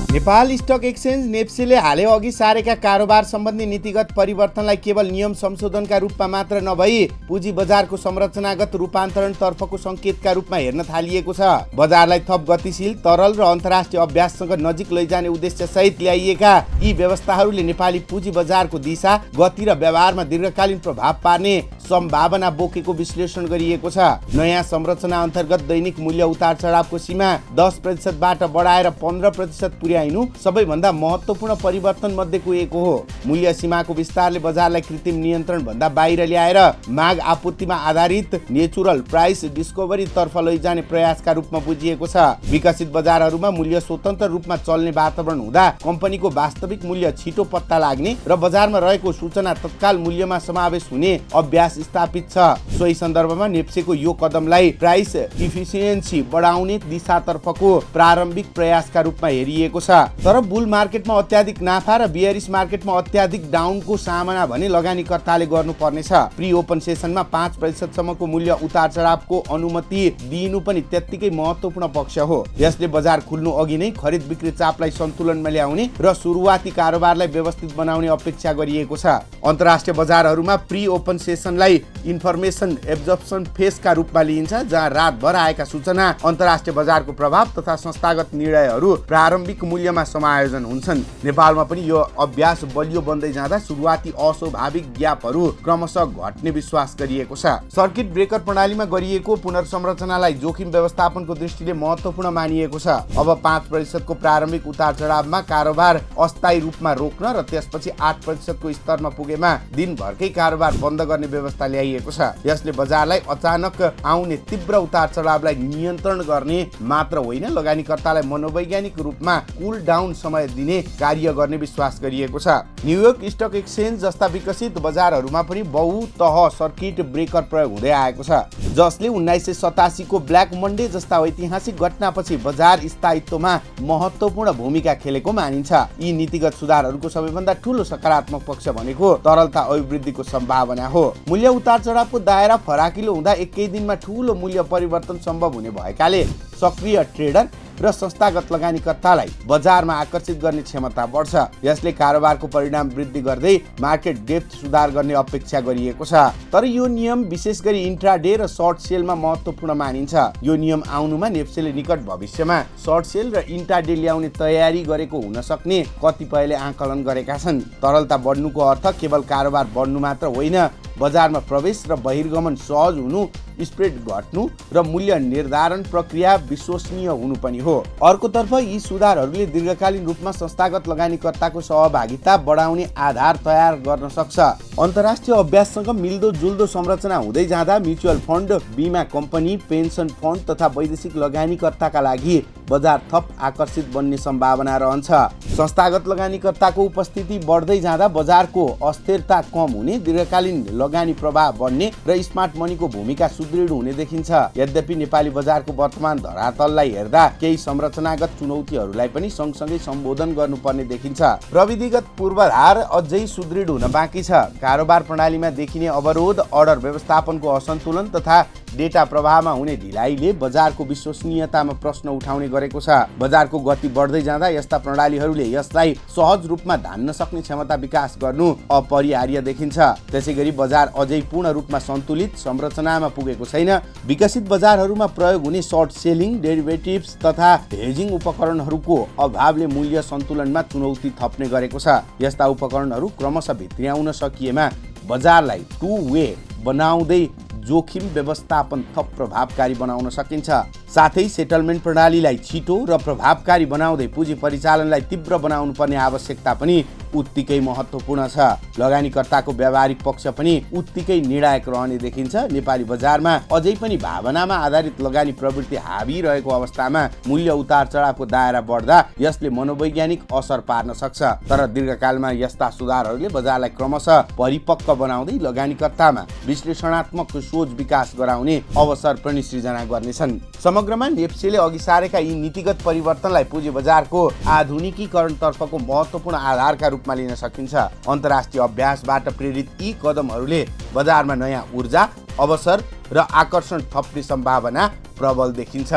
Nepal stock exchange नेप्सेले हालै अघि सारेका कारोबार सम्बन्धी नीतिगत परिवर्तनलाई केवल नियम संशोधनका रूपमा मात्र नभई पुँजी बजारको संरचनागत रूपान्तरण तर्फको संकेतका रूपमा हेर्न थालिएको छ। बजारलाई थप गतिशील, तरल र अन्तर्राष्ट्रिय अभ्याससँग नजिक लैजाने उद्देश्य सहित ल्याइएका यी व्यवस्थाहरूले नेपाली पुँजी बजारको दिशा, गति र व्यवहारमा दीर्घकालीन प्रभाव पार्ने सम्भावना बोकेको विश्लेषण गरिएको छ। नयाँ संरचना अन्तर्गत दैनिक मूल्य उतार चढावको सीमा 10%बाट बढाएर 15% पुर्याइनु सबैभन्दा महत्त्वपूर्ण परिवर्तन मध्येको एक हो। मूल्य सीमाको विस्तारले बजारलाई कृत्रिम नियन्त्रण भन्दा बाहिर ल्याएर माग आपूर्तिमा आधारित नेचुरल प्राइस डिस्कभरी तर्फ लैजाने प्रयासका रूपमा बुझिएको छ। विकसित बजारहरूमा मूल्य स्वतन्त्र रूपमा चल्ने वातावरण हुँदा कम्पनीको वास्तविक मूल्य छिटो पत्ता लाग्ने र बजारमा रहेको सूचना तत्काल मूल्यमा समावेश हुने अभ्यास स्थापित छ। सोही सन्दर्भमा नेप्सेको यो कदमलाई प्राइस इफिसियन्सी बढाउने दिशातर्फको प्रारम्भिक प्रयासका रूपमा हेरिएको छ। तर बुल मार्केटमा अत्याधिक नाफा र बियरिस मार्केटमा अत्याधिक डाउनको सामना भने लगानीकर्ताले गर्नुपर्नेछ। प्री ओपन सेसनमा 5% सम्मको मूल्य उतार चढावको अनुमति दिइनु पनि त्यत्तिकै महत्त्वपूर्ण पक्ष हो। यसले बजार खुल्नु अघि नै खरिद बिक्री चापलाई सन्तुलनमा ल्याउने र सुरुवाती कारोबारलाई व्यवस्थित बनाउने अपेक्षा गरिएको छ। अन्तर्राष्ट्रिय बजारहरूमा प्री ओपन सेसनलाई इन्फर्मेसन एब्जर्प्सन फेजका रूपमा लिइन्छ, जहाँ रातभर आएका सूचना, अन्तर्राष्ट्रिय बजारको प्रभाव तथा संस्थागत निर्णयहरू प्रारम्भिक मूल्यमा समायोजन हुन्छन्। नेपालमा पनि यो अभ्यास बलियो बन्दै जाँदा सुरुवाती अस्वाभाविक ग्यापहरू क्रमशः घट्ने विश्वास गरिएको छ। सर्किट ब्रेकर प्रणालीमा गरिएको पुनर्संरचनालाई जोखिम व्यवस्थापनको दृष्टिले महत्त्वपूर्ण मानिएको छ। अब 5% को प्रारम्भिक उतार चढावमा कारोबार अस्थायी रूपमा रोक्न र त्यसपछि 8% को स्तरमा पुगेमा दिनभरकै कारोबार बन्द गर्ने व्यवस्था ल्याइएको छ। यसले बजारलाई अचानक आउने तीव्र उतार चढावलाई नियन्त्रण गर्ने मात्र होइन, लगानीकर्तालाई मनोवैज्ञानिक रूपमा कुल डाउन समय दिने कार्य गर्ने विश्वास गरिएको छ। न्युयोर्क स्टक एक्सचेन्ज जस्ता विकसित बजारहरूमा पनि बहुतह सर्किट ब्रेकर प्रयोग हुँदै आएको छ, जसले 1987 को ब्ल्याक मन्डे जस्ता ऐतिहासिक घटनापछि बजार स्थायित्वमा महत्त्वपूर्ण भूमिका खेलेको मानिन्छ। यी नीतिगत सुधारहरूको सबैभन्दा ठूलो सकारात्मक पक्ष भनेको तरलता अभिवृद्धिको सम्भावना हो। मूल्य उतार चढावको दायरा फराकिलो हुँदा एकै दिनमा ठूलो मूल्य परिवर्तन सम्भव हुने भएकाले सक्रिय ट्रेडर र संस्थागत लगानीकर्तालाई बजारमा आकर्षित गर्ने क्षमता बढ्छ। यसले कारोबारको परिणाम वृद्धि गर्दै मार्केट डेप्थ सुधार गर्ने अपेक्षा गरिएको छ। तर यो नियम विशेष गरी इन्ट्राडे र सर्ट सेलमा महत्त्वपूर्ण मानिन्छ। यो नियम आउनुमा नेप्सेले निकट भविष्यमा सर्ट सेल र इन्ट्राडे ल्याउने तयारी गरेको हुन सक्ने कतिपयले आकलन गरेका छन्। तरलता बढ्नुको अर्थ केवल कारोबार बढ्नु मात्र होइन, बजारमा प्रवेश र बहिर्गमन सहज हुनु, स्प्रेड घट्नु र मूल्य निर्धारण प्रक्रिया विश्वसनीय हुनु पनि हो। अर्कोतर्फ यी सुधारहरूले दीर्घकालीन रूपमा संस्थागत लगानीकर्ताको सहभागिता बढाउने आधार तयार गर्न सक्छ। अन्तर्राष्ट्रिय अभ्याससँग मिल्दो जुल्दो संरचना हुँदै जाँदा म्युचुअल फन्ड, बीमा कम्पनी, पेन्सन फन्ड तथा वैदेशिक लगानीकर्ताका लागि बजार थप आकर्षित बन्ने सम्भावना रहन्छ। संस्थागत लगानीकर्ताको उपस्थिति बढ्दै जाँदा बजारको अस्थिरता कम हुने, दीर्घकालीन लगानी प्रवाह बढ्ने र स्मार्ट मनीको भूमिका सुदृढ हुने देखिन्छ। यद्यपि नेपाली बजारको वर्तमान धरातललाई हेर्दा केही संरचनागत चुनौतीहरूलाई पनि सँगसँगै सम्बोधन गर्नुपर्ने देखिन्छ। प्रविधिगत पूर्वाधार अझै सुदृढ हुन बाँकी छ। कारोबार प्रणालीमा देखिने अवरोध, अर्डर व्यवस्थापनको असन्तुलन तथा डेटा प्रवाहमा हुने ढिलाइले बजारको विश्वसनीयतामा प्रश्न उठाउने गरेको छ। बजारको गति बढ्दै जाँदा यस्ता प्रणालीहरूले यसलाई सहज रूपमा धान्न सक्ने क्षमता विकास गर्नु अपरिहार्य देखिन्छ। त्यसैगरी बजार अझै पूर्ण रूपमा सन्तुलित संरचनामा पुगेको छैन। विकसित बजारहरूमा प्रयोग हुने सर्ट सेलिङ, डेरिभेटिभ्स तथा हेजिङ उपकरणहरूको अभावले मूल्य सन्तुलनमा चुनौती थप्ने गरेको छ। यस्ता उपकरणहरू क्रमशः भित्र्याउन सकिएमा बजारलाई टु वे बनाउँदै जोखिम व्यवस्थापन थप प्रभावकारी बनाउन सकिन्छ। साथै सेटलमेन्ट प्रणालीलाई छिटो र प्रभावकारी बनाउँदै पुँजी परिचालनलाई तीव्र बनाउनु पर्ने आवश्यकता पनि उत्तिकै महत्त्वपूर्ण छ। लगानीकर्ताको व्यावहारिक पक्ष पनि उत्तिकै निर्णायक रहने देखिन्छ। नेपाली बजारमा अझै पनि भावनामा आधारित लगानी प्रवृत्ति हावी रहेको अवस्थामा मूल्य उतार चढावको दायरा बढ्दा यसले मनोवैज्ञानिक असर पार्न सक्छ। तर दीर्घकालमा यस्ता सुधारहरूले बजारलाई क्रमशः परिपक्व बनाउँदै लगानीकर्तामा विश्लेषणात्मक सोच विकास गराउने अवसर पनि सृजना गर्नेछन्। समग्रमा नेप्सेले अघि सारेका यी नीतिगत परिवर्तनलाई पुँजी बजारको आधुनिकीकरण तर्फको महत्त्वपूर्ण आधारका रूपमा लिन सकिन्छ। अन्तर्राष्ट्रिय अभ्यासबाट प्रेरित यी कदमहरूले बजारमा नयाँ ऊर्जा, अवसर र आकर्षण थप्ने सम्भावना प्रबल देखिन्छ।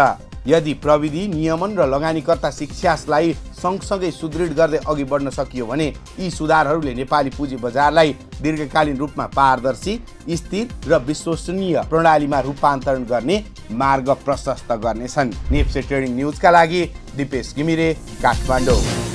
यदि प्रविधि, नियमन र लगानीकर्ता शिक्षालाई सँगसँगै सुदृढ गर्दै अघि बढ्न सकियो भने यी सुधारहरूले नेपाली पुँजी बजारलाई दीर्घकालीन रूपमा पारदर्शी, स्थिर र विश्वसनीय प्रणालीमा रूपान्तरण गर्ने मार्ग प्रशस्त गर्नेछन्। नेप्से ट्रेडिङ न्युजका लागि दिपेश घिमिरे, काठमाडौँ।